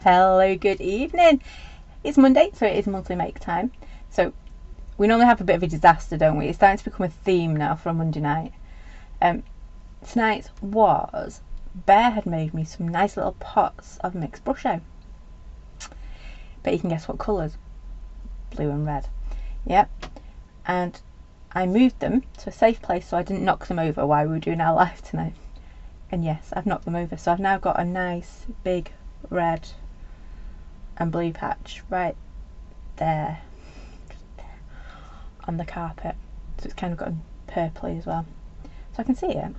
Hello, good evening. It's Monday, so it is monthly make time. So we normally have a bit of a disaster, don't we? It's starting to become a theme now for a Monday night. Tonight was Bear had made me some nice little pots of mixed brusho. But you can guess what colours? Blue and red. Yep. And I moved them to a safe place so I didn't knock them over while we were doing our live tonight. And yes, I've knocked them over. So I've now got a nice big red and blue patch right there, just there on the carpet. So it's kind of got purpley as well. So I can see it.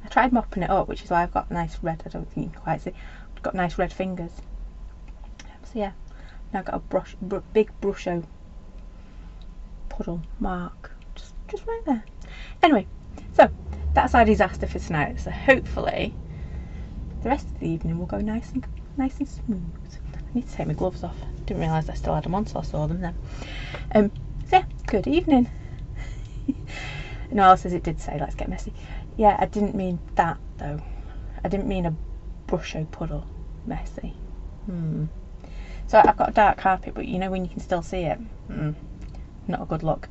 I tried mopping it up, which is why I've got nice red, I don't think you can quite see, I've got nice red fingers. So yeah, now I've got a big brusho puddle mark just right there. Anyway, so that's our disaster for tonight. So hopefully the rest of the evening will go nice and smooth. I need to take my gloves off. Didn't realise I still had them on, so I saw them then. So yeah, good evening. Noelle says it did say let's get messy. Yeah, I didn't mean that though. I didn't mean a brusho puddle messy. So I've got a dark carpet, but you know when you can still see it? Not a good look.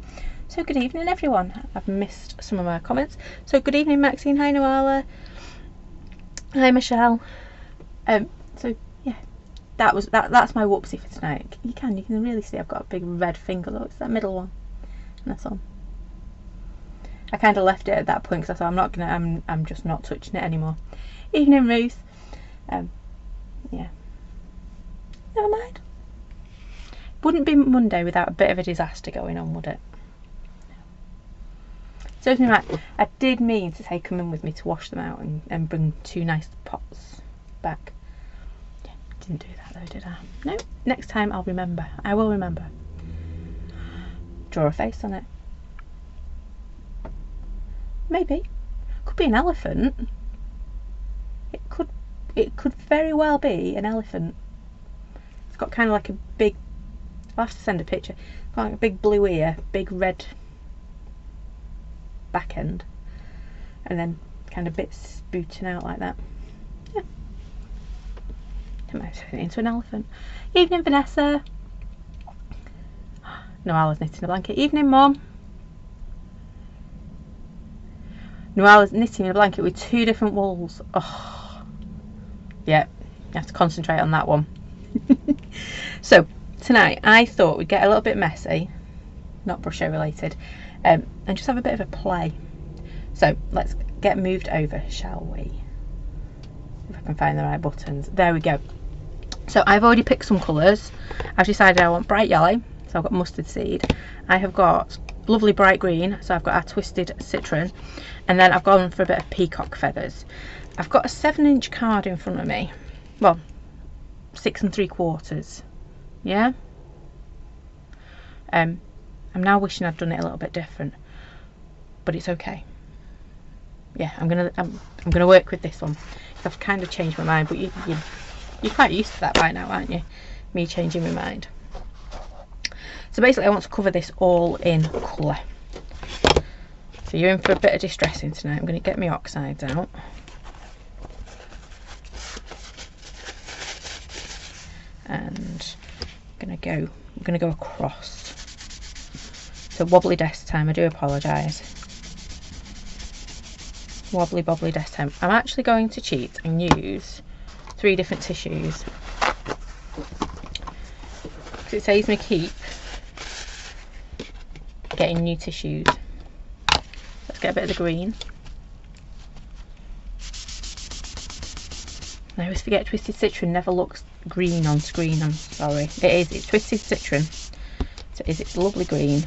So good evening everyone. I've missed some of my comments. So good evening Maxine, hi Noala, hi Michelle. So yeah, that's my whoopsie for tonight. You can really see I've got a big red finger. Look, it's that middle one, and that's all. I kind of left it at that point because I thought I'm just not touching it anymore. Evening Ruth. Yeah, never mind. Wouldn't be Monday without a bit of a disaster going on, would it? So right, I did mean to take them in with me to wash them out and bring two nice pots back. Yeah, didn't do that though, did I? No, next time I'll remember. I will remember. Draw a face on it. Maybe. Could be an elephant. It could very well be an elephant. It's got kind of like a big, I'll have to send a picture. It's got like a big blue ear, big red back end, and then kind of bits booting out like that. Yeah. I might turn it into an elephant. Evening Vanessa. No, I was knitting a blanket. Evening Mum. Noelle is knitting a blanket with two different wools. Oh, yeah, you have to concentrate on that one. So tonight I thought we'd get a little bit messy, not brusho related, and just have a bit of a play. So let's get moved over, shall we? If I can find the right buttons. There we go. So I've already picked some colours. I've decided I want bright yellow, so I've got mustard seed. I have got lovely bright green, so I've got our twisted citron, and then I've gone for a bit of peacock feathers. I've got a 7-inch card in front of me, well, 6 3/4, yeah. I'm now wishing I'd done it a little bit different, but it's okay. Yeah, I'm gonna work with this one. I've kind of changed my mind, but you're quite used to that by now, aren't you? Me changing my mind. So basically I want to cover this all in colour. So you're in for a bit of distressing tonight. I'm going to get my oxides out. And I'm going to go across. So wobbly desk time, I do apologise. Wobbly bobbly desk time. I'm actually going to cheat and use 3 different tissues. Because it saves me keep getting new tissues. Let's get a bit of the green. I always forget twisted citron never looks green on screen. I'm sorry. It's twisted citron. So it's lovely green.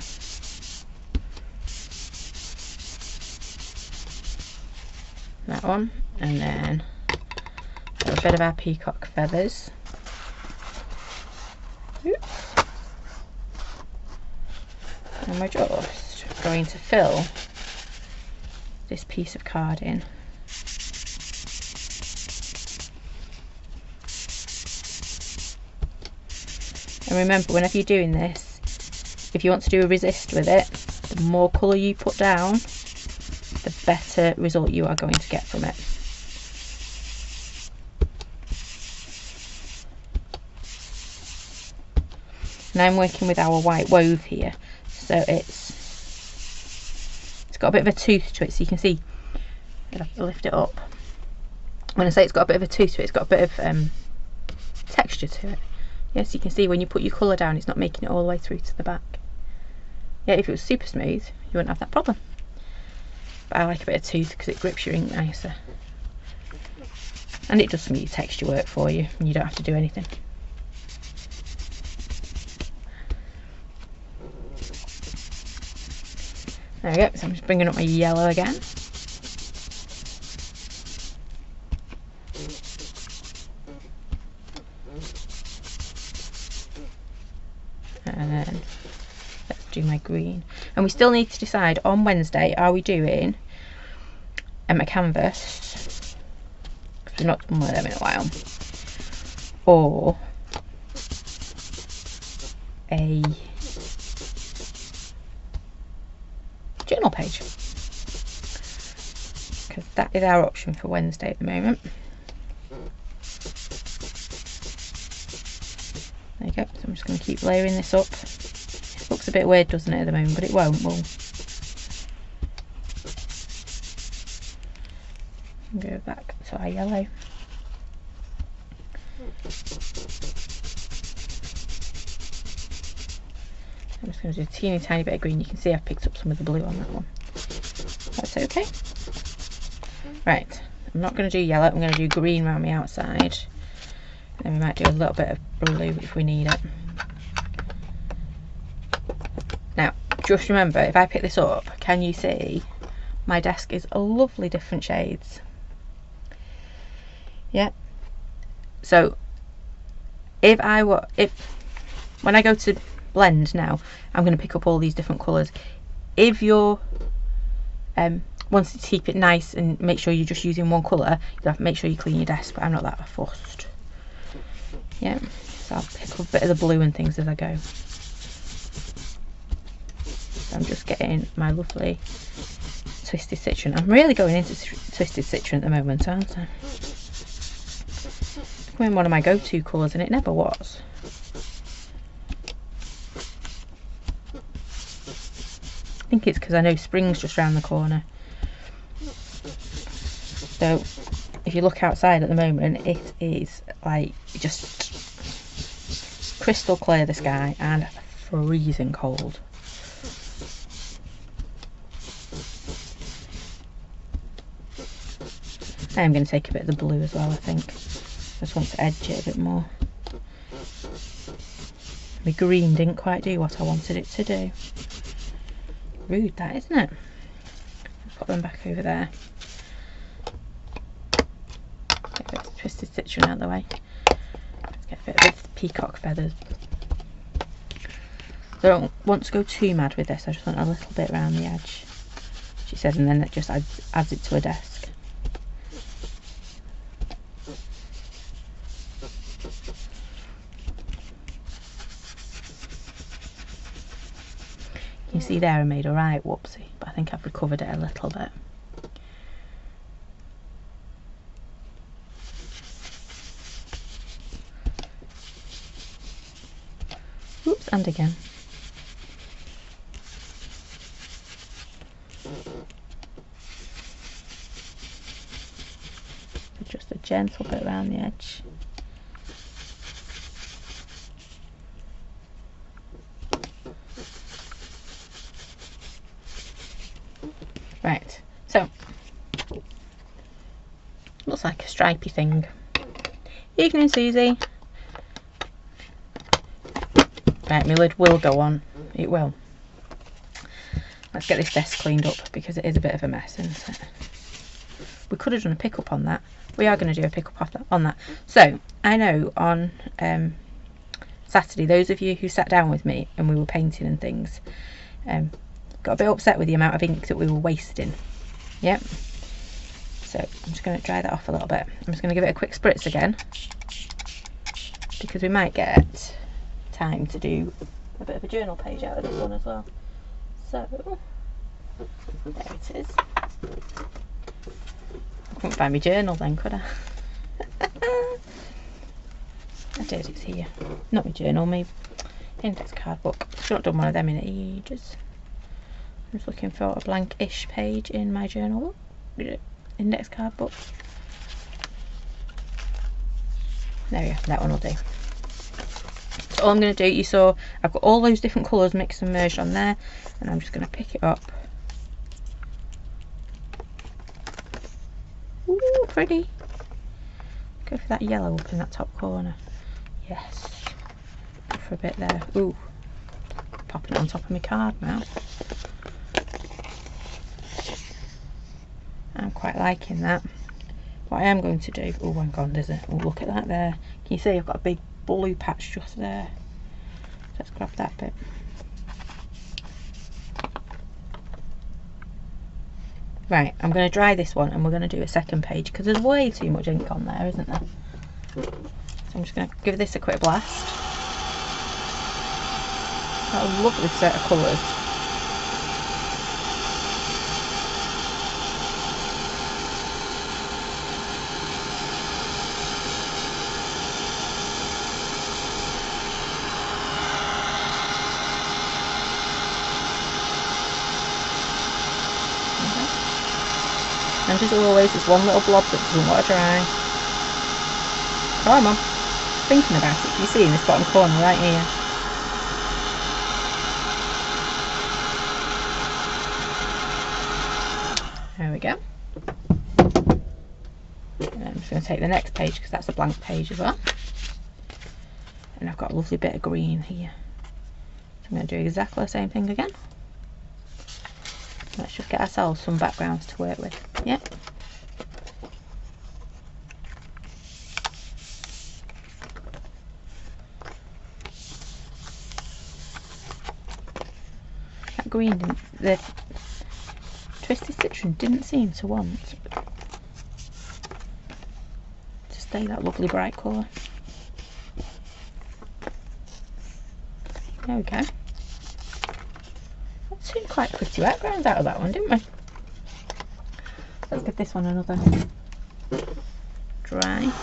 That one, and then a bit of our peacock feathers. Oops. And we're just going to fill this piece of card in. And remember, whenever you're doing this, if you want to do a resist with it, the more colour you put down, the better result you are going to get from it. and I'm working with our white wove here, so it's got a bit of a tooth to it, so you can see. I'm gonna lift it up. When I say it's got a bit of a tooth to it, it's got a bit of texture to it. Yes, you can see when you put your colour down, it's not making it all the way through to the back. Yeah, if it was super smooth, you wouldn't have that problem. But I like a bit of tooth because it grips your ink nicer. And it does some of your texture work for you, and you don't have to do anything. There we go, so I'm just bringing up my yellow again. And then let's do my green. And we still need to decide on Wednesday, are we doing a canvas, because we've not done one of them in a while, or a journal page, because that is our option for Wednesday at the moment. There you go, so I'm just going to keep layering this up. It looks a bit weird, doesn't it, at the moment, but it won't. We'll go back to our yellow. I'm just going to do a teeny tiny bit of green. You can see I've picked up some of the blue on that one. That's okay. Right, I'm not going to do yellow, I'm going to do green around the outside. Then we might do a little bit of blue if we need it. Now, just remember, if I pick this up, can you see my desk is a lovely different shades? Yeah. So when I go to blend now, I'm going to pick up all these different colours. If you're wanting to keep it nice and make sure you're just using one colour, you have to make sure you clean your desk, but I'm not that fussed. Yeah, so I'll pick up a bit of the blue and things as I go. So I'm just getting my lovely Twisted Citron. I'm really going into Twisted Citron at the moment, aren't I? It's becoming one of my go-to colours, and it never was. I think it's because I know spring's just round the corner. So if you look outside at the moment, it is like just crystal clear, the sky, and freezing cold. I am going to take a bit of the blue as well, I think. I just want to edge it a bit more. My green didn't quite do what I wanted it to do. Rude that, isn't it? Put them back over there. Get a bit of Twisted Citron out of the way. Let's get a bit of peacock feathers. I don't want to go too mad with this, I just want a little bit around the edge, she said, and then it just adds it to a desk. You see there I made a right whoopsie, but I think I've recovered it a little bit. Oops, and again. Just a gentle bit around the edge. Right, so looks like a stripy thing. Evening, Susie. Right, my lid will go on. It will. Let's get this desk cleaned up because it is a bit of a mess, isn't it? We could have done a pick up on that. We are going to do a pick up on that. So I know on Saturday, those of you who sat down with me and we were painting and things, got a bit upset with the amount of ink that we were wasting. Yep. So I'm just going to dry that off a little bit. I'm just going to give it a quick spritz again, because we might get time to do a bit of a journal page out of this one as well. So there it is. I couldn't find my journal then, could I? I did, it's here. Not my journal, my Index card book. I've not done one of them in ages. I'm just looking for a blank-ish page in my journal book. Index card book. There we go, that one will do. So all I'm going to do, you saw I've got all those different colours mixed and merged on there, and I'm just going to pick it up. Ooh, pretty. Go for that yellow up in that top corner. Yes. Go for a bit there. Ooh. Popping it on top of my card now. I'm quite liking that. What I am going to do, oh hang on, there's a, oh look at that there. Can you see I've got a big blue patch just there. Let's grab that bit. Right, I'm going to dry this one and we're going to do a second page because there's way too much ink on there, isn't there? So I'm just going to give this a quick blast. Got a lovely set of colours. And as always, there's one little blob that doesn't want to dry. Come on, thinking about it. Can you see in this bottom corner right here? There we go. And I'm just going to take the next page because that's a blank page as well. And I've got a lovely bit of green here. So I'm going to do exactly the same thing again. Let's just get ourselves some backgrounds to work with. Yeah. That green didn't, the Twisted Citron didn't seem to want to stay that lovely bright colour. There we go. Two quite pretty backgrounds out of that one, didn't we? Let's give this one another dry. Looks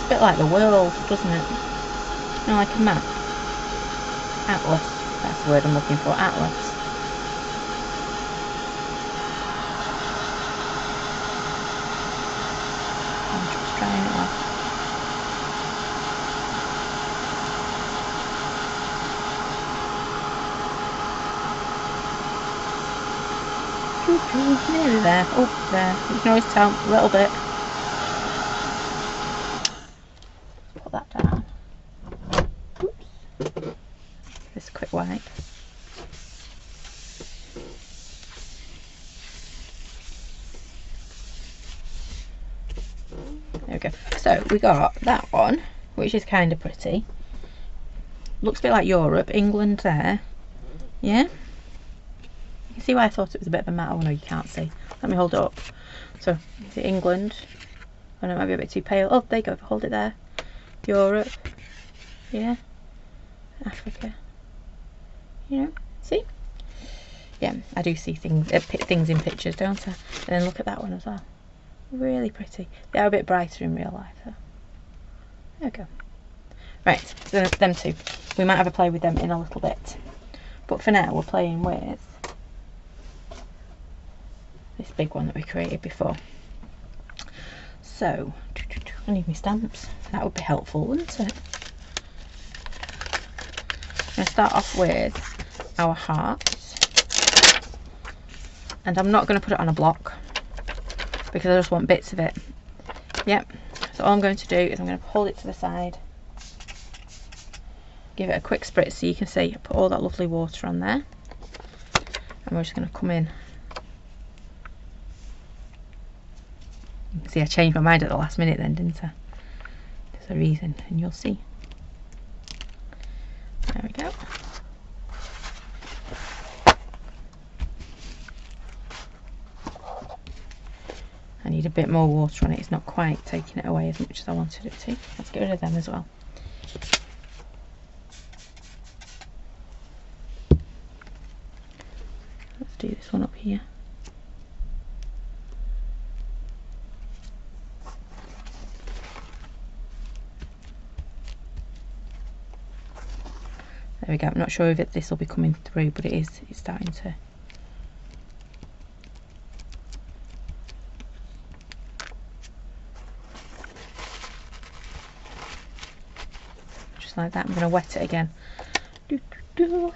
a bit like the world, doesn't it? You know, like a map. Atlas, that's the word I'm looking for, atlas. I'm just drying it off. Nearly there. Oh, there. You can always tell a little bit. Put that down. Oops. This quick wipe. There we go. So we got that one, which is kind of pretty. Looks a bit like Europe, England there. Yeah. You see why I thought it was a bit of a matte? Oh no, you can't see. Let me hold it up. So, is it England? Oh no, it might be a bit too pale. Oh, there you go, hold it there. Europe. Yeah. Africa. You know, see? Yeah, I do see things in pictures, don't I? And then look at that one as well. Really pretty. They are a bit brighter in real life though. There we go. Right, so them two. We might have a play with them in a little bit. But for now, we're playing with this big one that we created before. So, I need my stamps. That would be helpful, wouldn't it? I'm going to start off with our hearts. And I'm not going to put it on a block because I just want bits of it. Yep. So all I'm going to do is I'm going to hold it to the side. Give it a quick spritz so you can see. Put all that lovely water on there. And we're just going to come in. See, I changed my mind at the last minute then, didn't I? There's a reason, and you'll see. There we go. I need a bit more water on it. It's not quite taking it away as much as I wanted it to. Let's get rid of them as well. Let's do this one up here. we go. I'm not sure if this will be coming through, but it is. It's starting to. Just like that. I'm going to wet it again. So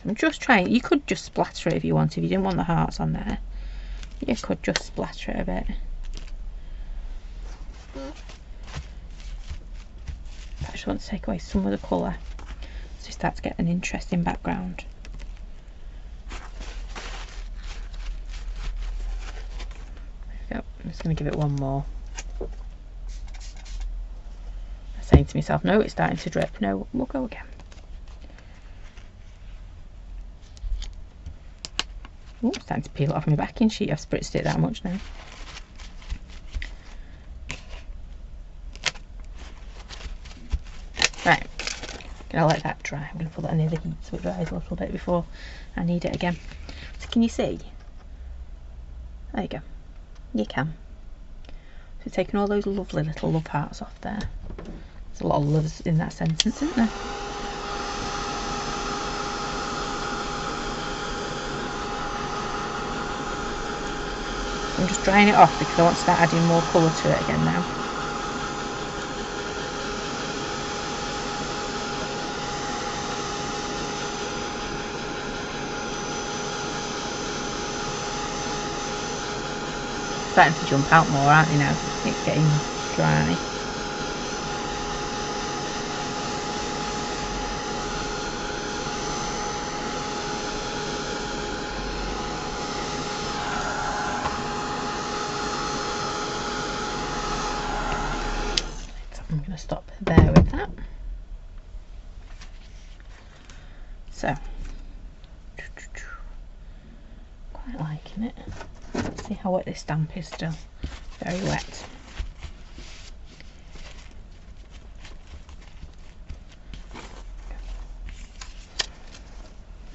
I'm just trying. You could just splatter it if you want. If you didn't want the hearts on there, you could just splatter it a bit. I just want to take away some of the colour so you start to get an interesting background. There we go. I'm just going to give it one more. I'm saying to myself, no, it's starting to drip. No, we'll go again. Oh, it's starting to peel off my backing sheet. I've spritzed it that much now. Right, gonna let that dry. I'm gonna put that near the heat so it dries a little bit before I need it again. So can you see? There you go. You can. So taking all those lovely little love hearts off there. There's a lot of loves in that sentence, isn't there? I'm just drying it off because I want to start adding more colour to it again now. Starting to jump out more, aren't you now? It's getting dry. I'm going to stop there with that. So, quite liking it. Let's see how wet this stamp is still. Very wet.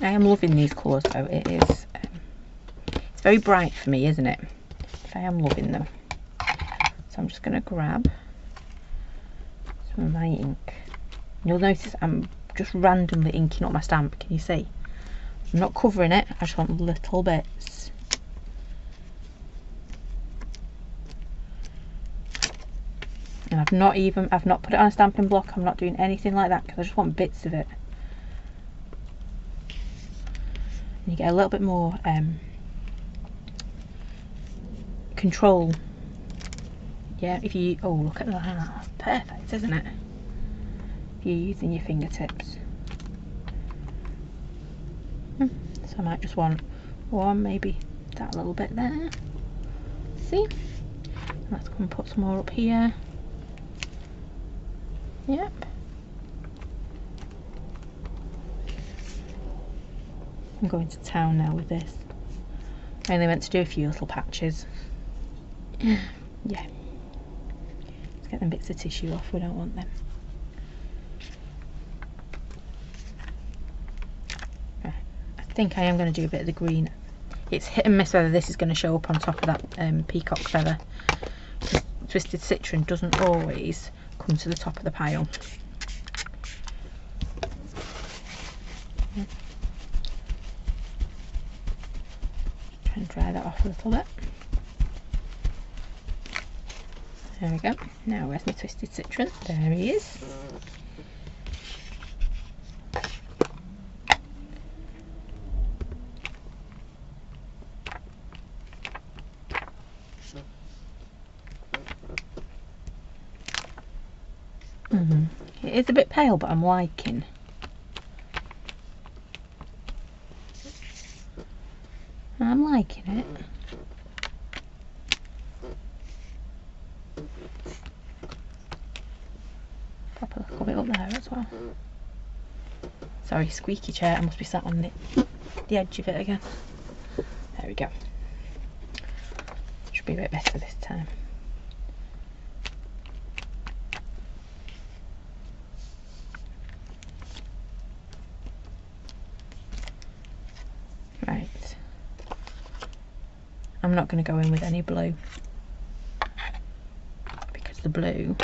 I am loving these colours though. It is, it's very bright for me, isn't it? But I am loving them. So I'm just going to grab some of my ink. You'll notice I'm just randomly inking up my stamp. Can you see? I'm not covering it. I just want little bits. And I've not put it on a stamping block. I'm not doing anything like that because I just want bits of it. And you get a little bit more control. Yeah, if you, oh look at that, perfect, isn't it? If you're using your fingertips. So I might just want one, maybe that little bit there. See? Let's come and put some more up here. Yep. I'm going to town now with this. I only meant to do a few little patches. Yeah. Let's get them bits of tissue off, we don't want them. Right. I think I am going to do a bit of the green. It's hit and miss whether this is going to show up on top of that peacock feather. Twisted Citron doesn't always come to the top of the pile. Try and dry that off a little bit. There we go. Now where's my Twisted Citron? There he is. It is a bit pale, but I'm liking. I'm liking it. Pop a little bit up there as well. Sorry, squeaky chair. I must be sat on the edge of it again. There we go. Should be a bit better this time. Right. I'm not going to go in with any blue because the blue.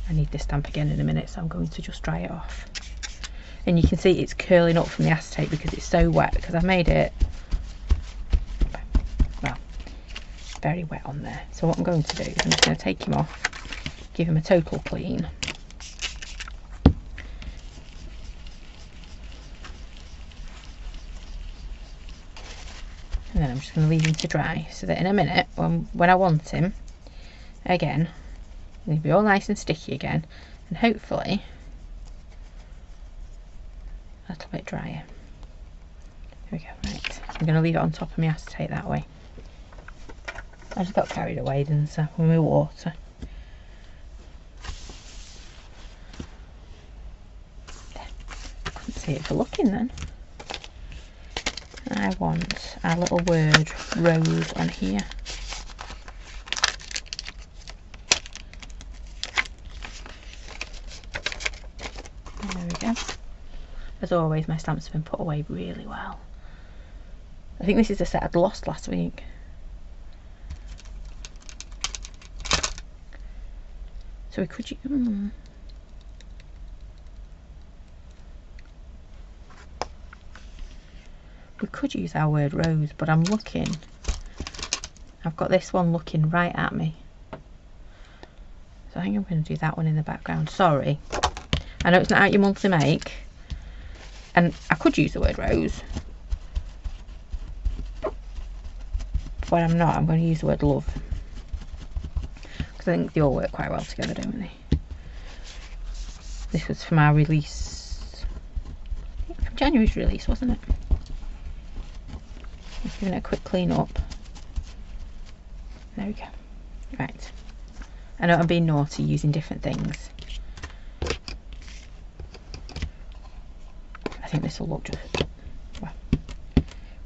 I need this stamp again in a minute, so I'm going to just dry it off. And you can see it's curling up from the acetate because it's so wet, because I've made it, well, very wet on there. So what I'm going to do is I'm just going to take him off, give him a total clean. And then I'm just going to leave him to dry, so that in a minute, when I want him, again, he'll be all nice and sticky again, and hopefully a little bit drier. There we go, right. I'm going to leave it on top of my acetate that way. I just got carried away, didn't I, with my water. Couldn't see it for looking then. I want our little word rose on here. There we go. As always, my stamps have been put away really well. I think this is a set I'd lost last week. So we could use... We could use our word rose, but I'm looking. I've got this one looking right at me. So I think I'm going to do that one in the background. Sorry. I know it's not out your monthly make. And I could use the word rose. But I'm not. I'm going to use the word love. Because I think they all work quite well together, don't they? This was from our release. From January's release, wasn't it? Just giving it a quick clean up. There we go. Right. I know I'm being naughty using different things. I think this will look just... well,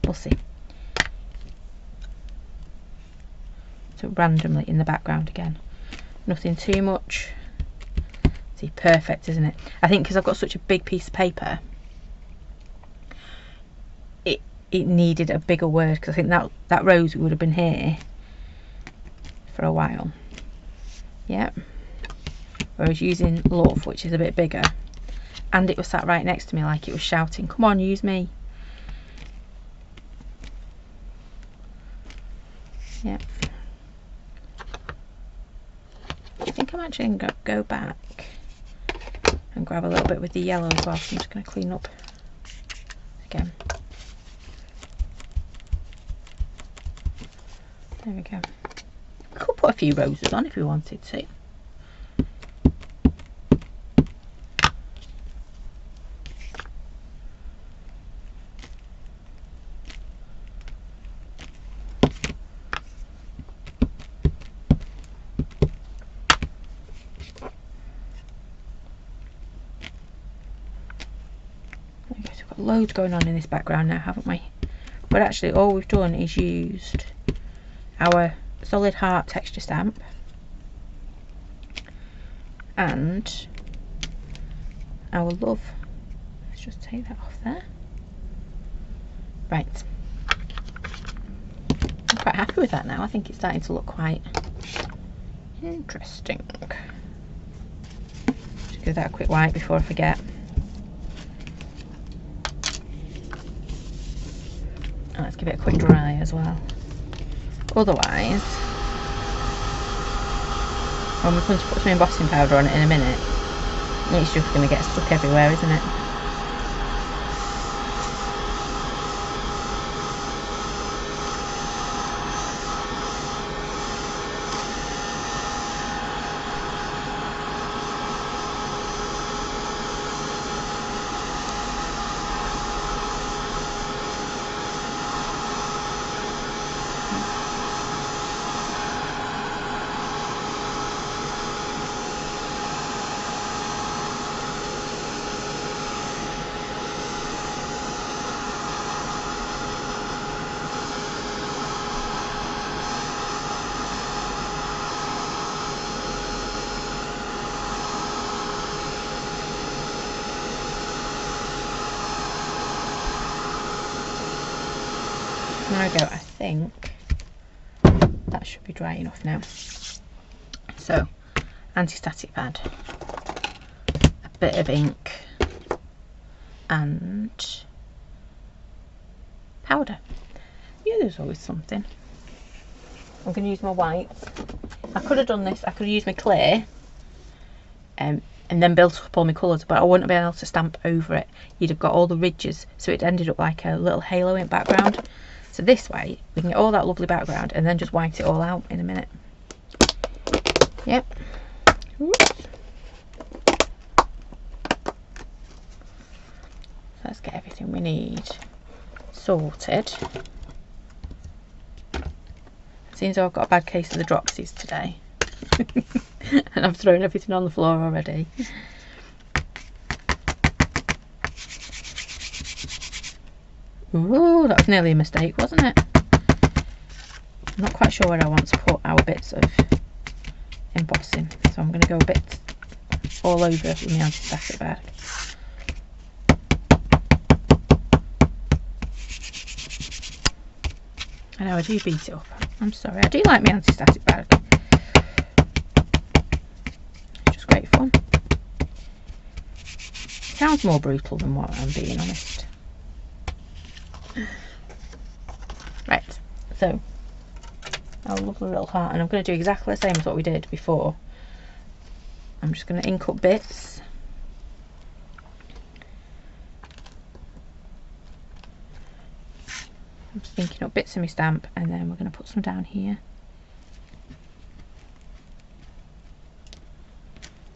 we'll see. So randomly in the background again. Nothing too much. See, perfect, isn't it? I think because I've got such a big piece of paper, it needed a bigger word, because I think that rose would have been here for a while. Yeah. Whereas using love, which is a bit bigger, and it was sat right next to me like it was shouting, come on, use me. Yeah. I think I'm actually going to go back and grab a little bit with the yellow as well, so I'm just going to clean up again. There we go. We could put a few roses on if we wanted to. Okay, so we've got loads going on in this background now, haven't we? But actually all we've done is used our solid heart texture stamp and our love. Let's just take that off there. Right. I'm quite happy with that now. I think it's starting to look quite interesting. Just give that a quick wipe before I forget. And let's give it a quick dry as well. Otherwise, when we're going to put some embossing powder on it in a minute, it's just going to get stuck everywhere, isn't it? There we go. I think that should be dry enough now. So, anti-static pad, a bit of ink, and powder. Yeah, there's always something. I'm going to use my whites. I could have done this, I could have used my clay and then built up all my colours, but I wouldn't have been able to stamp over it. You'd have got all the ridges, so it ended up like a little halo in background. So this way, we can get all that lovely background and then just white it all out in a minute. Yep. Oops. So let's get everything we need sorted. Seems though I've got a bad case of the dropsies today. And I've thrown everything on the floor already. Ooh, that was nearly a mistake, wasn't it? I'm not quite sure where I want to put our bits of embossing, so I'm going to go a bit all over with my anti-static bag. I know I do beat it up. I'm sorry, I do like my anti-static bag. It's just great fun. Sounds more brutal than what I'm being honest. Right, so our lovely little heart, and I'm going to do exactly the same as what we did before. I'm just going to ink up bits. I'm just inking up bits of my stamp, and then we're going to put some down here.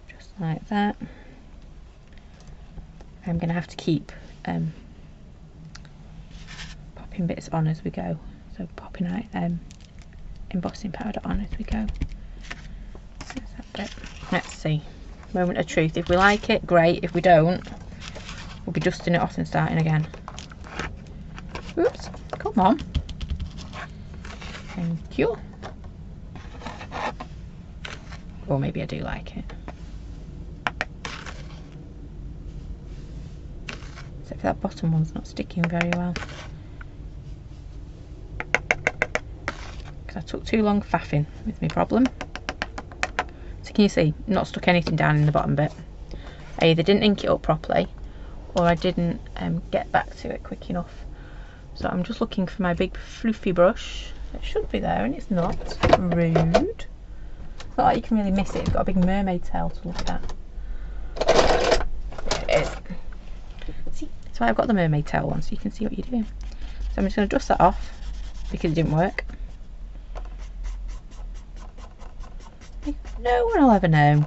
Just like that. I'm going to have to keep popping bits on as we go. So popping out embossing powder on as we go. There's that bit. Let's see. Moment of truth. If we like it, great. If we don't, we'll be dusting it off and starting again. Oops. Come on. Thank you. Or maybe I do like it. Except for that bottom one's not sticking very well. Because I took too long faffing with my problem. So can you see, not stuck anything down in the bottom bit. I either didn't ink it up properly, or I didn't get back to it quick enough. So I'm just looking for my big fluffy brush. It should be there, and it's not. Rude. Not like you can really miss it. It's got a big mermaid tail to look at. There it is. See, that's why I've got the mermaid tail one, so you can see what you're doing. So I'm just going to dust that off because it didn't work. No one will ever know.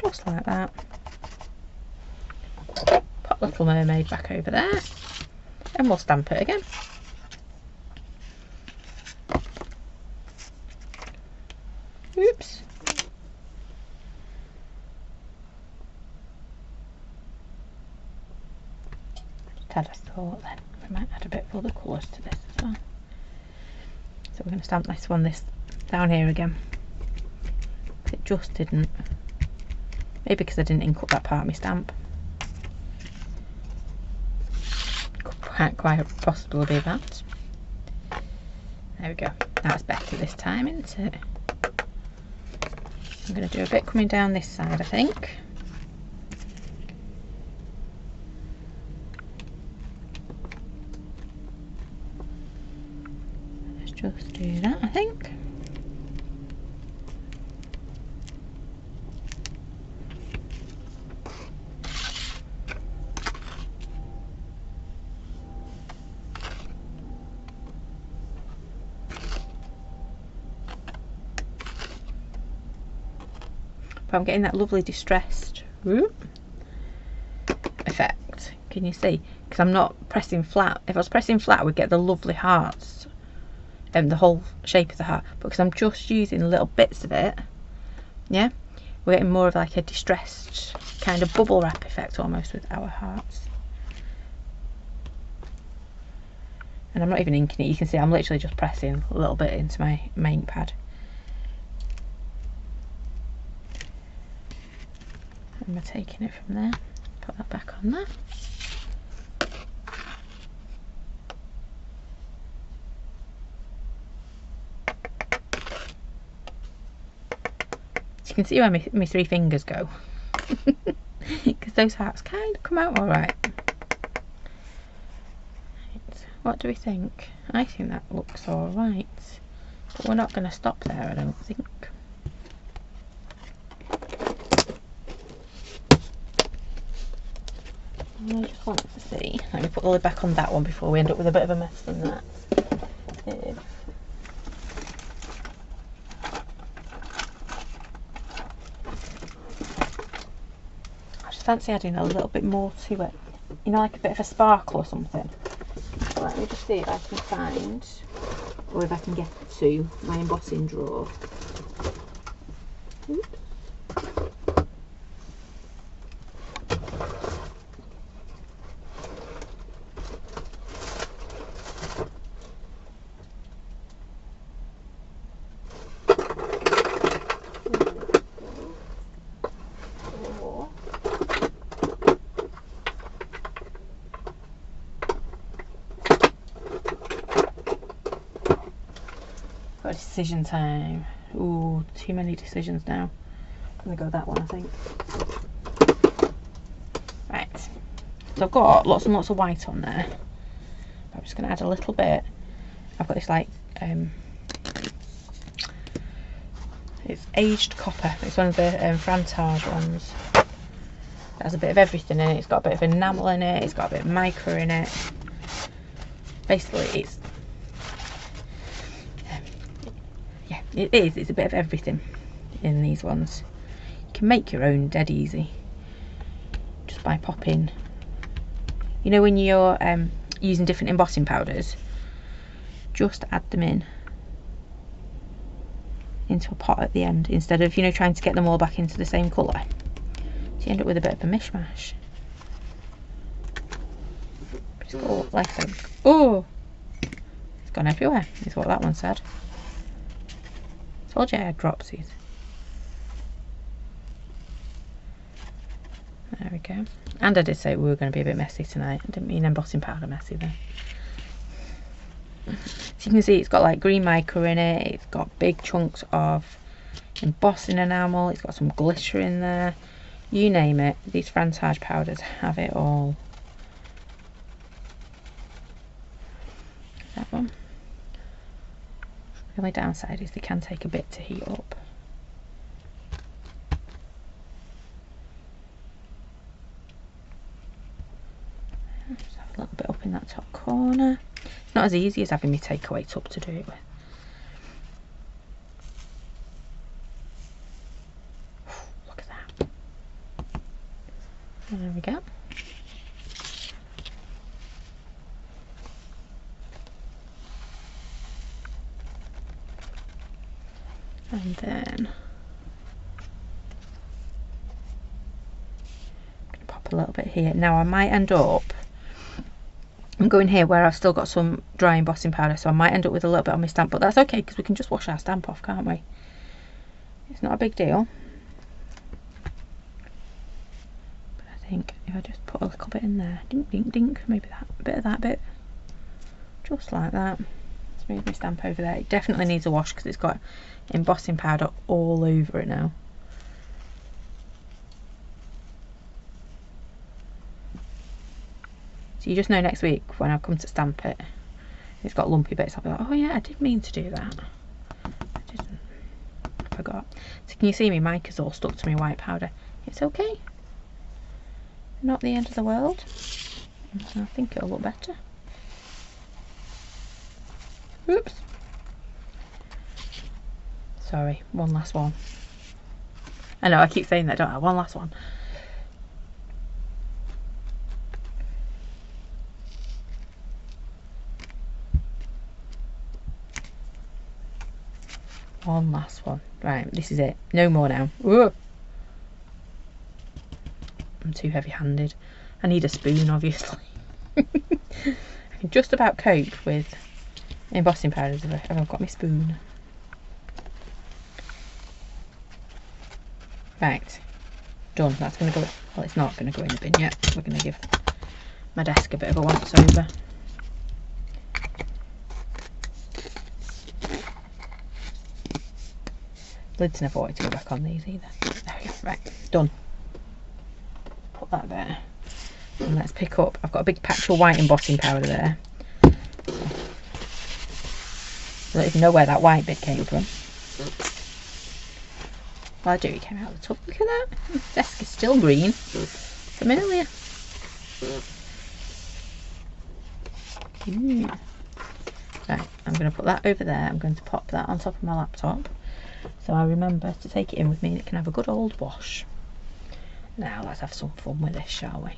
Just like that. Pop Little Mermaid back over there. And we'll stamp it again. Oops. Just had a thought then. We might add a bit of other colours to this as well. So we're going to stamp this one down here again. It just didn't. Maybe because I didn't ink up that part of my stamp. Can't quite possibly be that. There we go. That's better this time, isn't it? I'm going to do a bit coming down this side, I think. Let's just do that, I think. But I'm getting that lovely distressed effect. Can you see? Because I'm not pressing flat. If I was pressing flat, I would get the lovely hearts and the whole shape of the heart. But because I'm just using little bits of it, yeah, we're getting more of like a distressed kind of bubble wrap effect almost with our hearts. And I'm not even inking it. You can see I'm literally just pressing a little bit into my ink pad. And we're taking it from there, put that back on there. can see where my 3 fingers go. Because those hearts kind of come out alright. What do we think? I think that looks alright. But we're not going to stop there, I don't think. I just want to see. Let me put the lid back on that one before we end up with a bit of a mess than that. I just fancy adding a little bit more to it. You know, like a bit of a sparkle or something. So let me just see if I can find, or if I can get to my embossing drawer. Oops. Decision time. Ooh, too many decisions now. I'm gonna go that one, I think. Right. So I've got lots and lots of white on there. I'm just gonna add a little bit. I've got this like it's aged copper. It's one of the Frantage ones. It has a bit of everything in it. It's got a bit of enamel in it. It's got a bit of mica in it. Basically, it's it's a bit of everything in these ones. You can make your own dead easy just by popping, you know, when you're using different embossing powders, just add them into a pot at the end instead of, you know, trying to get them all back into the same colour. So you end up with a bit of a mishmash. Just go like that. Oh, it's gone everywhere is what that one said. Told you I had dropsies. There we go. And I did say we were going to be a bit messy tonight. I didn't mean embossing powder messy then. So you can see it's got like green mica in it. It's got big chunks of embossing enamel. It's got some glitter in there. You name it. These Frantage powders have it all. That one. The only downside is they can take a bit to heat up. Just have a little bit up in that top corner. It's not as easy as having me takeaway tub to do it with. Look at that. There we go. And then I'm going to pop a little bit here. Now I might end up, I'm going here where I've still got some dry embossing powder, so I might end up with a little bit on my stamp, but that's okay because we can just wash our stamp off, can't we? It's not a big deal. But I think if I just put a little bit in there, dink, dink, dink, maybe that, a bit of that bit, just like that. Let's move my stamp over there. It definitely needs a wash because it's got embossing powder all over it now. So you just know next week when I come to stamp it, it's got lumpy bits. I'll be like, oh yeah, I did mean to do that. I didn't. I forgot. So can you see me? Mica's all stuck to my white powder. It's okay. Not the end of the world. I think it'll look better. Oops. Sorry, one last one. I know, I keep saying that, don't I? One last one. One last one. Right, this is it. No more now. Whoa. I'm too heavy-handed. I need a spoon, obviously. I can just about cope with embossing powders if I've got my spoon. Right, done. That's going to go, well, it's not going to go in the bin yet. We're going to give my desk a bit of a once over. Lid's never wanted to go back on these either. There we go. Right, done. Put that there. And let's pick up. I've got a big patch of white embossing powder there. I don't even know where that white bit came from. Well, I do. It came out of the tub. Look at that. This desk is still green. Familiar. Right, I'm going to put that over there. I'm going to pop that on top of my laptop, so I remember to take it in with me and it can have a good old wash. Now let's have some fun with this, shall we?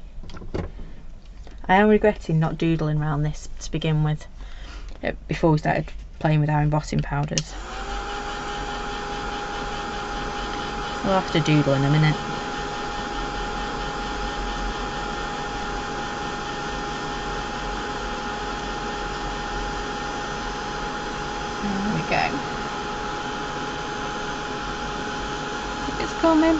I am regretting not doodling around this to begin with, before we started playing with our embossing powders. We'll have to doodle in a minute. There we go. It's coming.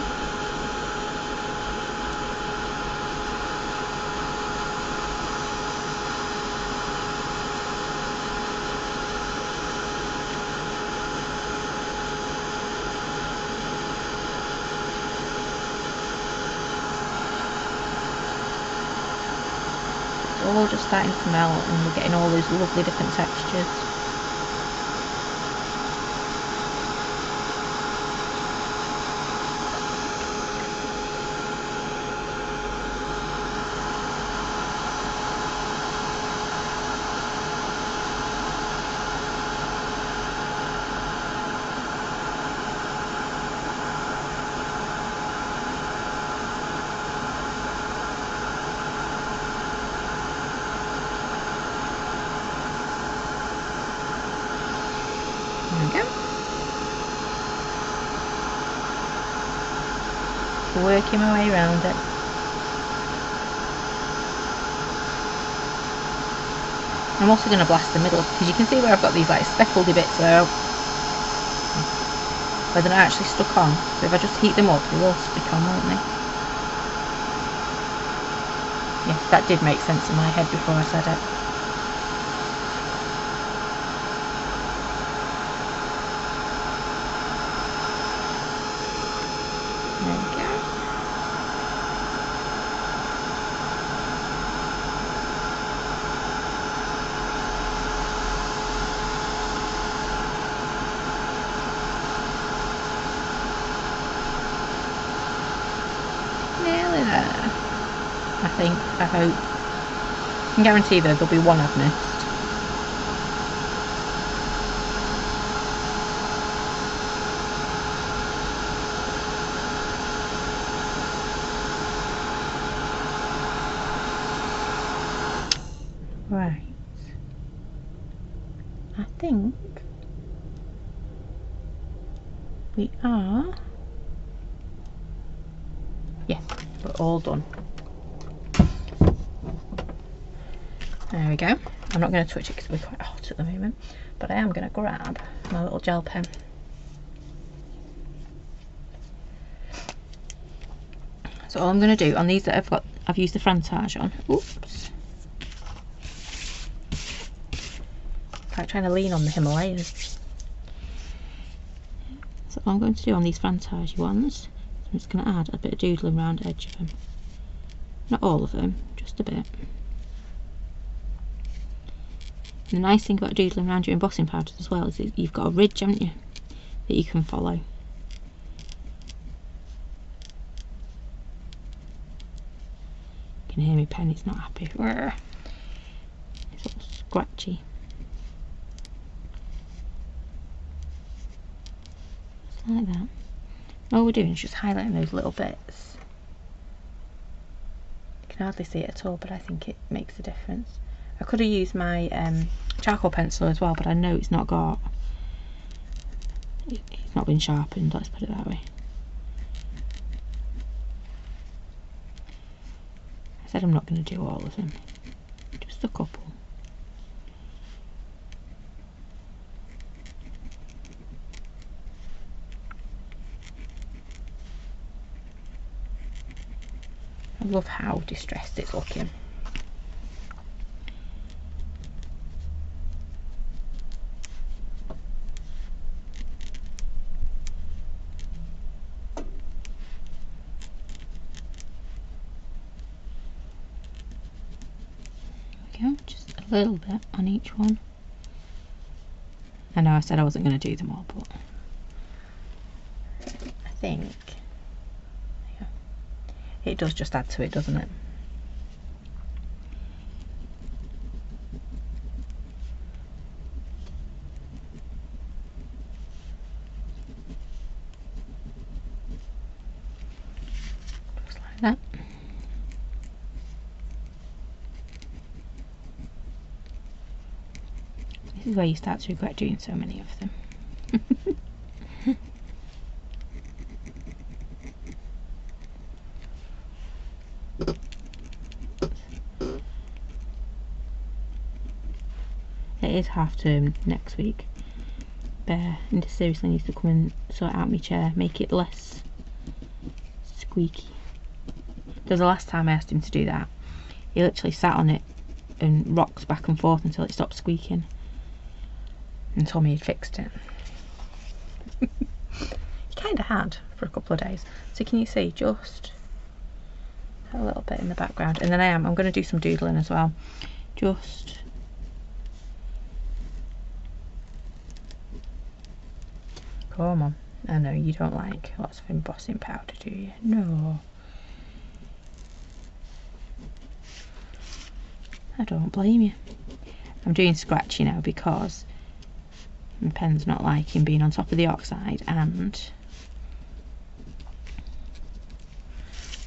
All just starting to melt and we're getting all those lovely different textures. There we go. Working my way around it. I'm also going to blast the middle because you can see where I've got these like speckledy bits where they're not actually stuck on. So if I just heat them up, they will stick on, won't they? Yes, that did make sense in my head before I said it. Nearly there, I think, I hope. I can guarantee though there'll be one I've missed. Right. I think we are. Yeah, we're all done. There we go. I'm not going to touch it because we're quite hot at the moment, but I am going to grab my little gel pen. So all I'm going to do on these that I've used the Frantage on. Oops. Like trying to lean on the Himalayas. So all I'm going to do on these Frantage ones, I'm just going to add a bit of doodling around the edge of them. Not all of them, just a bit. And the nice thing about doodling around your embossing powders as well is that you've got a ridge, haven't you, that you can follow. You can hear my pen, it's not happy. It's all scratchy. Just like that. All we're doing is just highlighting those little bits. You can hardly see it at all, but I think it makes a difference. I could have used my charcoal pencil as well, but I know it's not been sharpened, let's put it that way. I said I'm not going to do all of them, just a couple. I love how distressed it's looking. we go, just a little bit on each one. I know I said I wasn't going to do them all, but I think it does just add to it, doesn't it? Just like that. This is where you start to regret doing so many of them. It is half term next week. Bear seriously needs to come and sort out my chair, make it less squeaky. Because the last time I asked him to do that, he literally sat on it and rocked back and forth until it stopped squeaking and told me he'd fixed it. He kind of had for a couple of days. So can you see just a little bit in the background? And then I'm going to do some doodling as well. Just come on. I know you don't like lots of embossing powder, do you? No. I don't blame you. I'm doing scratchy now because my pen's not liking being on top of the oxide, and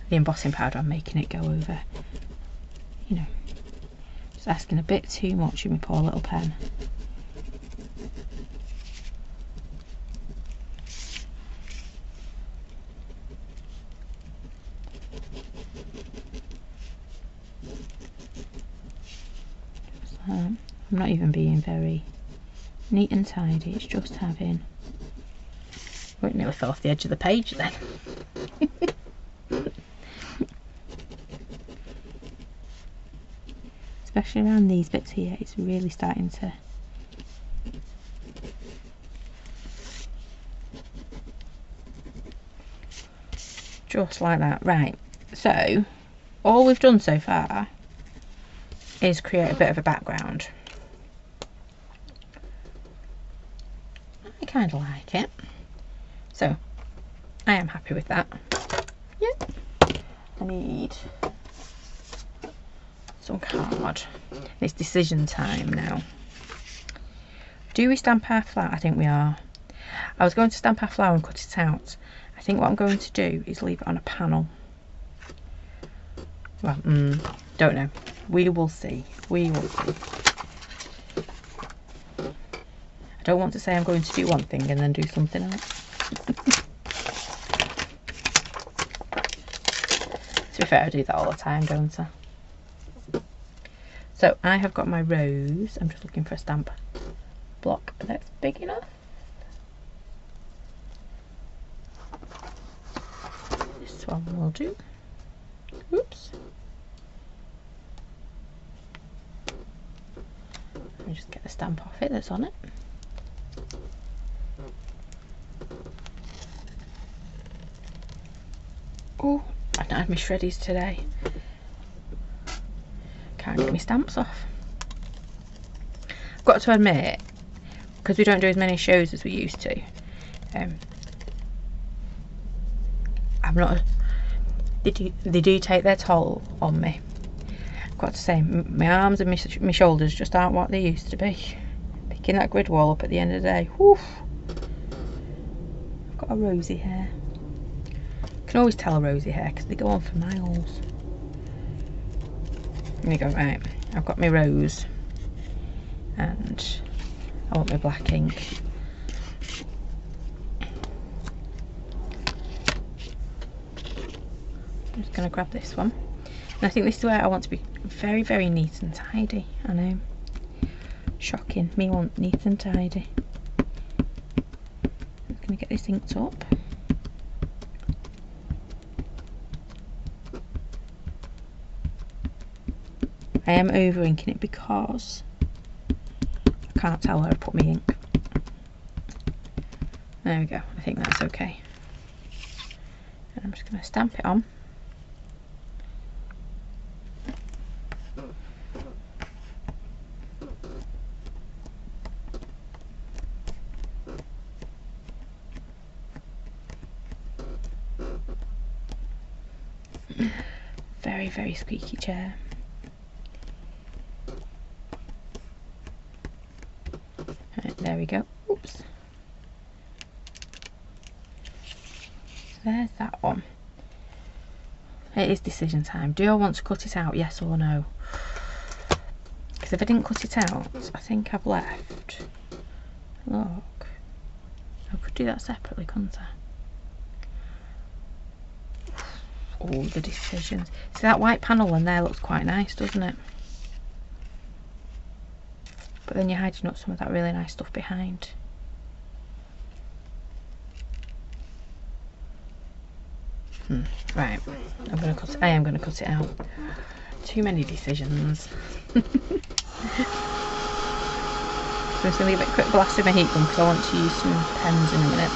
the embossing powder, I'm making it go over. You know, just asking a bit too much of my poor little pen. I'm not even being very neat and tidy, it's just having... Oh, it nearly fell off the edge of the page then. Especially around these bits here, it's really starting to... Just like that. Right, so all we've done so far is create a bit of a background. I kind of like it, so I am happy with that. Yeah, I need some card. It's decision time now. Do we stamp our flower? I think we are. I was going to stamp our flower and cut it out. I think what I'm going to do is leave it on a panel. Well, don't know. We will see. We will see. I don't want to say I'm going to do one thing and then do something else. To be fair, I do that all the time, don't I? So I have got my rose. I'm just looking for a stamp block that's big enough. This one will do. Oops. Let me just get the stamp off it that's on it. Oh, I've not had my shreddies today. Can't get my stamps off. I've got to admit, because we don't do as many shows as we used to, I'm not... They do take their toll on me. I've got to say, my arms and my shoulders just aren't what they used to be. Picking that grid wall up at the end of the day. Whew. I've got a rosy hair. You can always tell a rosy hair because they go on for miles. There you go, right. I've got my rose and I want my black ink. I'm just going to grab this one. And I think this is where I want to be very, very neat and tidy. I know. Shocking. Me want neat and tidy. I'm just going to get this inked up. I am over inking it because I can't tell where I put my ink. There we go. I think that's okay. And I'm just going to stamp it on. Very, very squeaky chair. Right, there we go. Oops. There's that one. It is decision time. Do I want to cut it out, yes or no? Because if I didn't cut it out, I think I've left. Look. I could do that separately, couldn't I? Oh, the decisions. See, that white panel in there looks quite nice, doesn't it? But then you're hiding up some of that really nice stuff behind. Right, I am gonna cut it out. Too many decisions. So I'm just gonna give it a quick blast with my heat gun because I want to use some pens in a minute.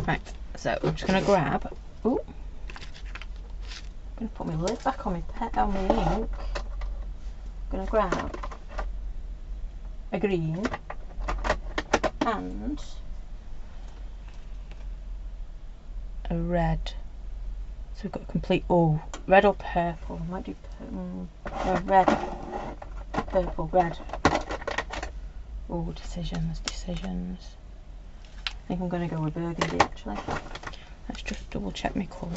Right, so I'm just gonna grab. Ooh. I'm gonna put my lid back on my ink. I'm gonna grab a green and a red. So we've got a complete red or purple. I might do no, red, purple, red. Oh, decisions. I think I'm going to go with burgundy actually. Let's just double check my colour.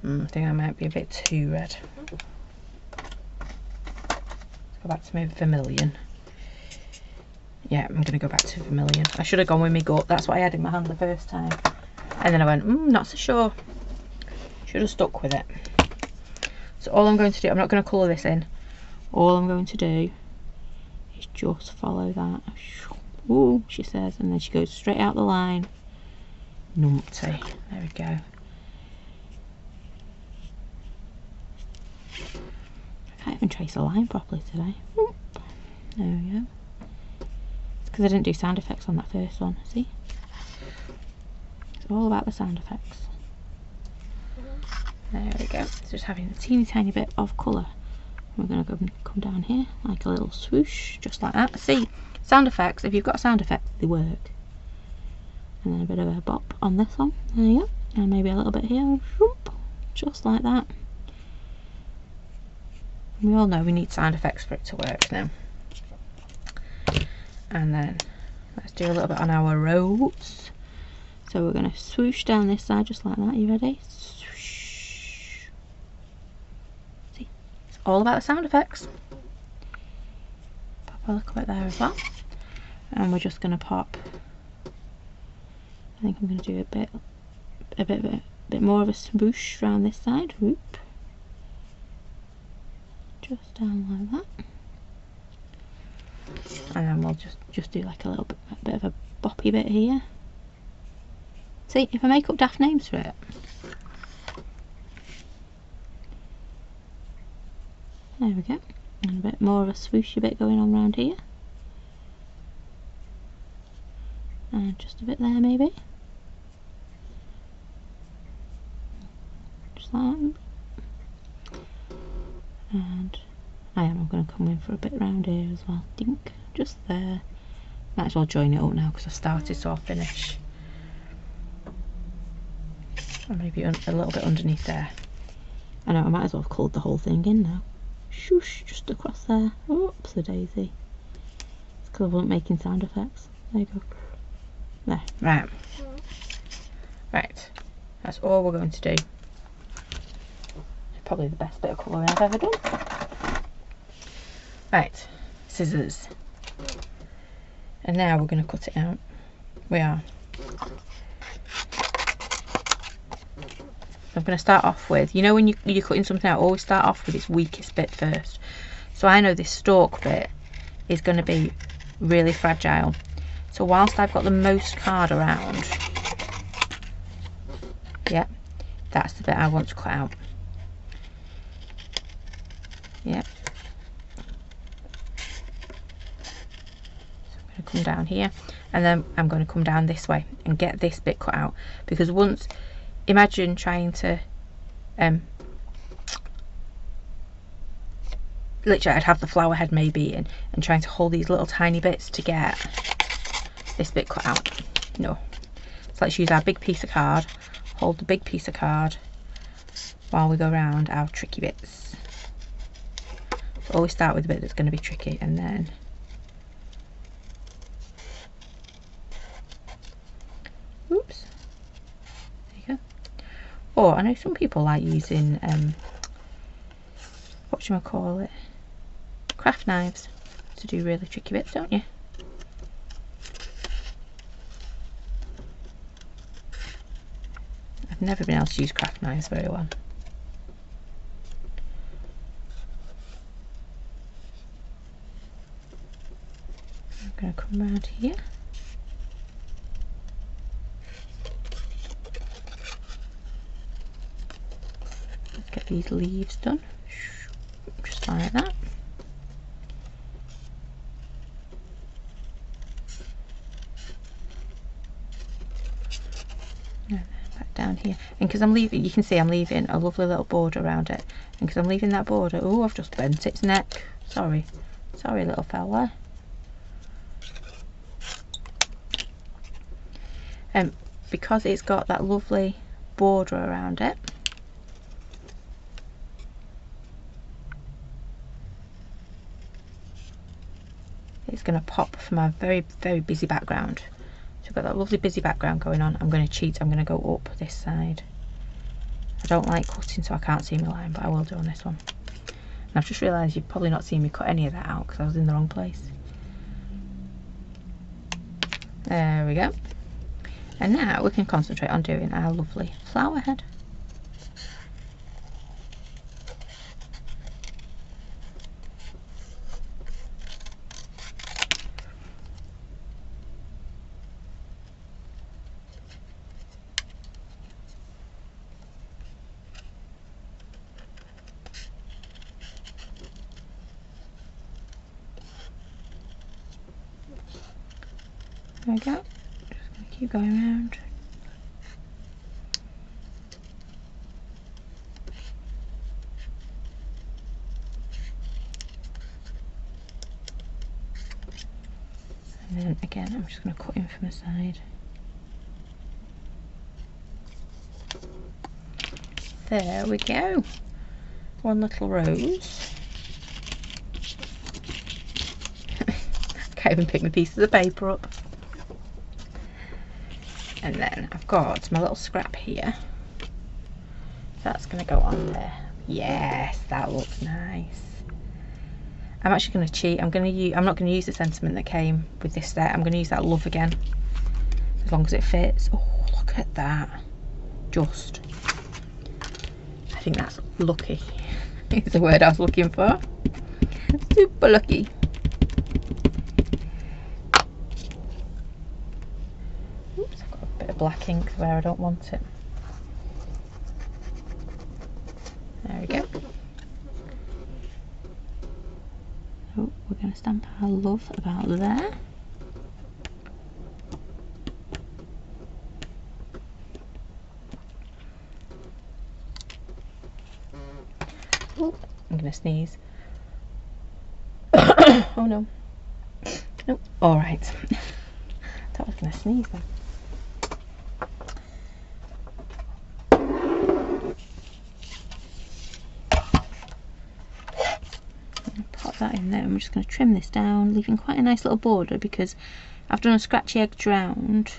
I think I might be a bit too red. Let's go back to my vermilion. Yeah, I'm going to go back to vermilion. I should have gone with my gut. That's what I had in my hand the first time. And then I went, not so sure. Should have stuck with it. So all I'm going to do, I'm not going to colour this in. All I'm going to do is just follow that. Ooh, she says, and then she goes straight out the line. Numpty. There we go. I can't even trace a line properly today. There we go. It's because I didn't do sound effects on that first one. See? It's all about the sound effects. There we go. It's just having a teeny tiny bit of colour. We're going to come down here like a little swoosh, just like that. See, sound effects, if you've got a sound effect, they work. And then a bit of a bop on this one. There you go. And maybe a little bit here. Just like that. We all know we need sound effects for it to work now. And then let's do a little bit on our rose. So we're going to swoosh down this side just like that. You ready? Swoosh. See, it's all about the sound effects. Pop a little bit there as well. And we're just going to pop. I think I'm going to do a bit more of a swoosh around this side. Whoop. Just down like that. And then we'll just do like a bit of a boppy bit here. See, if I make up daft names for it. There we go. And a bit more of a swooshy bit going on around here. And just a bit there maybe. Just like that. And I'm going to come in for a bit round here as well. Dink, just there. Might as well join it up now because I've started, so I'll finish. Or maybe a little bit underneath there. I know, I might as well have coloured the whole thing in now. Shoosh, just across there. Oops, a daisy. It's because I wasn't making sound effects. There you go. There, right. Right, that's all we're going to do. Probably the best bit of colouring I've ever done. Right, scissors. And now we're going to cut it out. We are. I'm going to start off with, you know when you're cutting something out, always start off with its weakest bit first. So I know this stalk bit is going to be really fragile. So whilst I've got the most card around, yeah, that's the bit I want to cut out. Yeah. So I'm going to come down here, and then I'm going to come down this way and get this bit cut out, because once, imagine trying to literally I'd have the flower head maybe and trying to hold these little tiny bits to get this bit cut out. No. So let's use our big piece of card, hold the big piece of card while we go around our tricky bits. So always start with the bit that's going to be tricky, and then oops, there you go. Or I know some people like using whatchamacallit, craft knives to do really tricky bits, don't you? I've never been able to use craft knives very well. I'm going to come around here. Let's get these leaves done, just like that. And then back down here, and because I'm leaving, you can see I'm leaving a lovely little border around it, and because I'm leaving that border, oh, I've just bent its neck. Sorry little fella. Because it's got that lovely border around it, it's going to pop from a very, very busy background. So I've got that lovely busy background going on. I'm going to cheat, I'm going to go up this side. I don't like cutting so I can't see my line, but I will do on this one. And I've just realised you've probably not seen me cut any of that out because I was in the wrong place. There we go. And now we can concentrate on doing our lovely flower head. There we go. Just going to keep going around. And then again, I'm just going to cut in from the side. There we go. One little rose. Can't even pick my pieces of paper up. And then I've got my little scrap here. That's going to go on there. Yes, that looks nice. I'm actually going to cheat. I'm not going to use the sentiment that came with this set. I'm going to use that love again, as long as it fits. Oh, look at that. Just, I think that's lucky. It's the word I was looking for. Super lucky. Oops, I've got a bit of black ink where I don't want it. There we go. Oh, we're going to stamp our love about there. Oh, I'm going to sneeze. Oh no. Nope. Alright. I thought I was going to sneeze then. That in there, and we're just going to trim this down, leaving quite a nice little border because I've done a scratchy edge round.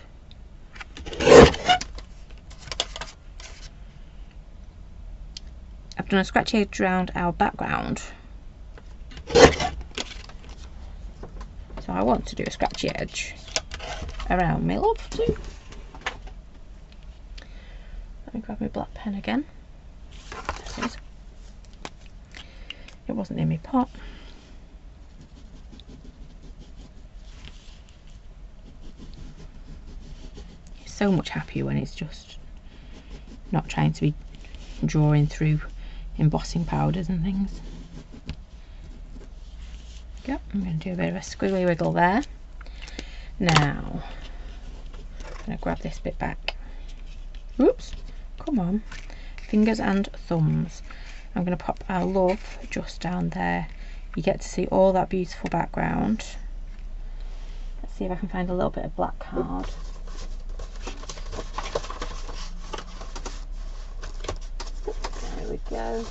I've done a scratchy edge round our background, so I want to do a scratchy edge around my love too. Let me grab my black pen again. There it is. It wasn't in my pot. So much happier when it's just not trying to be drawing through embossing powders and things. Go. I'm going to do a bit of a squiggly wiggle there. Now, I'm going to grab this bit back. Oops, come on. Fingers and thumbs. I'm going to pop our love just down there. You get to see all that beautiful background. Let's see if I can find a little bit of black card. There we go.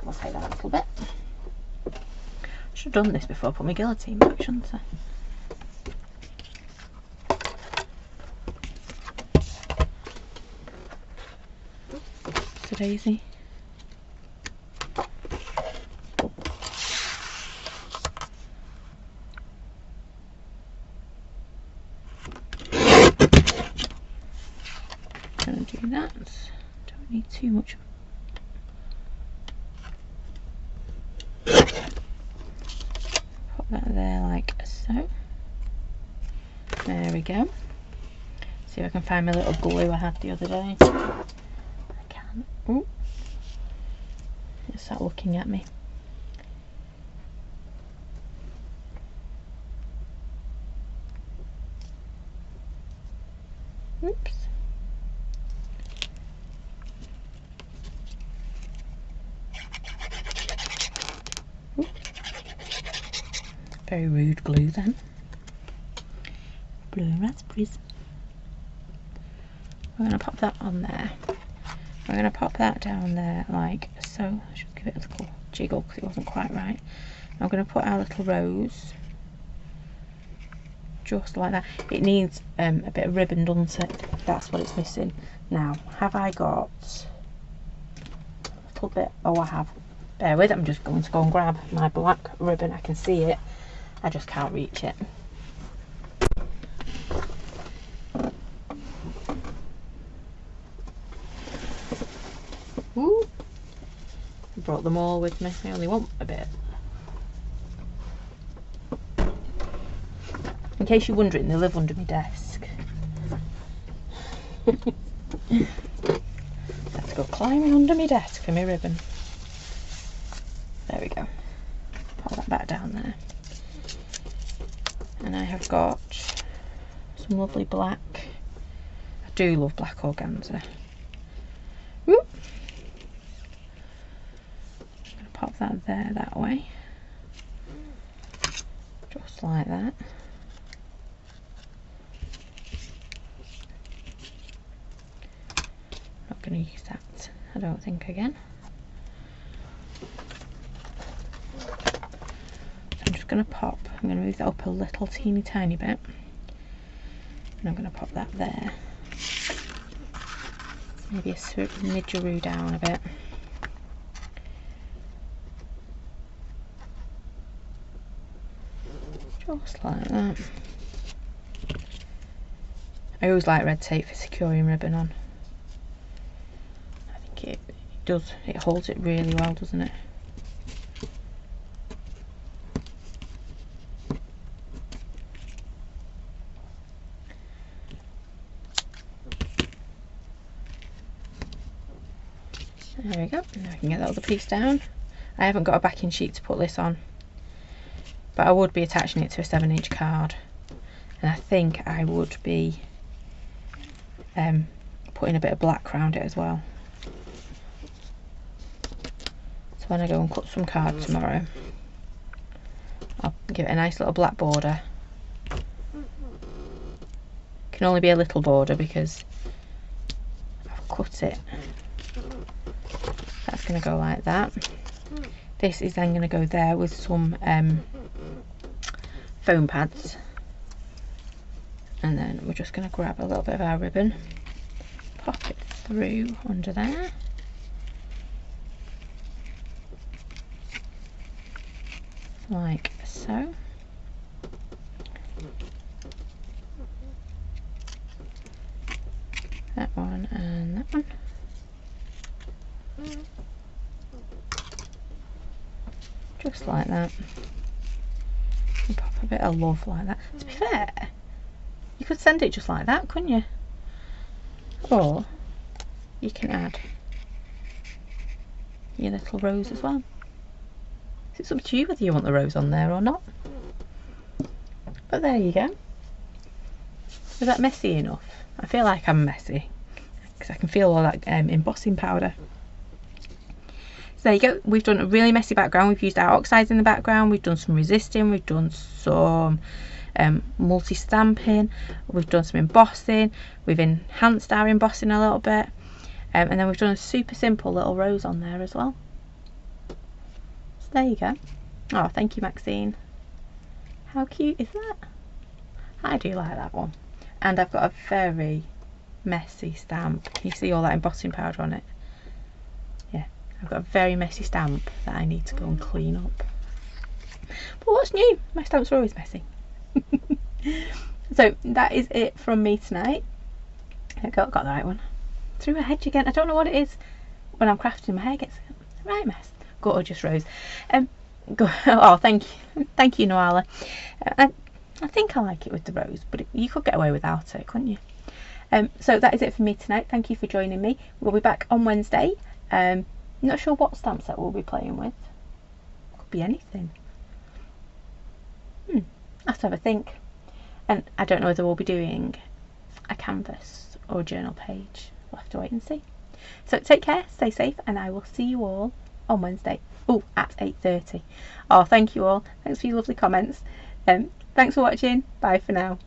I'll take that a little bit. I should have done this before I put my guillotine back, shouldn't I? It's a daisy. Gonna do that. Don't need too much. Put that there like so. There we go. See if I can find my little glue I had the other day. I can. Ooh. It's start looking at me. Oops. Very rude glue then. Blue raspberries. We're going to pop that on there. We're going to pop that down there like so. I should give it a little jiggle because it wasn't quite right. I'm going to put our little rose just like that. It needs a bit of ribbon, doesn't it? That's what it's missing. Now, have I got a little bit? Oh, I have. Bear with, I'm just going to go and grab my black ribbon. I can see it. I just can't reach it. Ooh. I brought them all with me. I only want a bit. In case you're wondering, they live under my desk. Let's go climbing under my desk for my ribbon. There we go. Pop that back down there. And I have got some lovely black. I do love black organza. Whoop. I'm going to pop that there that way. Just like that. Not going to use that, I don't think, again. I'm just going to pop, I'm going to move that up a little teeny tiny bit, and I'm going to pop that there. Maybe a smidgeroo down a bit. Just like that. I always like red tape for securing ribbon on. I think it does, it holds it really well, doesn't it? There we go. Now I can get that other piece down. I haven't got a backing sheet to put this on, but I would be attaching it to a 7-inch card, and I think I would be putting a bit of black around it as well. So when I go and cut some card tomorrow, I'll give it a nice little black border. Can only be a little border because I've cut it. That's going to go like that. This is then going to go there with some foam pads, and then we're just going to grab a little bit of our ribbon, pop it through under there, like so. That one and that one. Just like that. And pop a bit of love like that. To be fair, you could send it just like that, couldn't you? Or you can add your little rose as well. So it's up to you whether you want the rose on there or not. But there you go. Is that messy enough? I feel like I'm messy because I can feel all that embossing powder. So there you go. We've done a really messy background. We've used our oxides in the background. We've done some resisting. We've done some multi-stamping. We've done some embossing. We've enhanced our embossing a little bit. And then we've done a super simple little rose on there as well. So there you go. Oh, thank you, Maxine. How cute is that? I do like that one. And I've got a very messy stamp. Can you see all that embossing powder on it? Yeah, I've got a very messy stamp that I need to go and clean up. But what's new? My stamps are always messy. So that is it from me tonight. I got the right one. Through my hedge again. I don't know what it is when I'm crafting. My hair gets a right mess. Gorgeous rose. Oh, thank you, Noala. I think I like it with the rose, but you could get away without it, couldn't you? So that is it for me tonight. Thank you for joining me. We'll be back on Wednesday. Not sure what stamp set we'll be playing with. Could be anything. I have to have a think. And I don't know whether we'll be doing a canvas or a journal page. We'll have to wait and see. So take care, stay safe, and I will see you all on Wednesday. Oh, at 8:30. Oh, thank you all. Thanks for your lovely comments. Thanks for watching. Bye for now.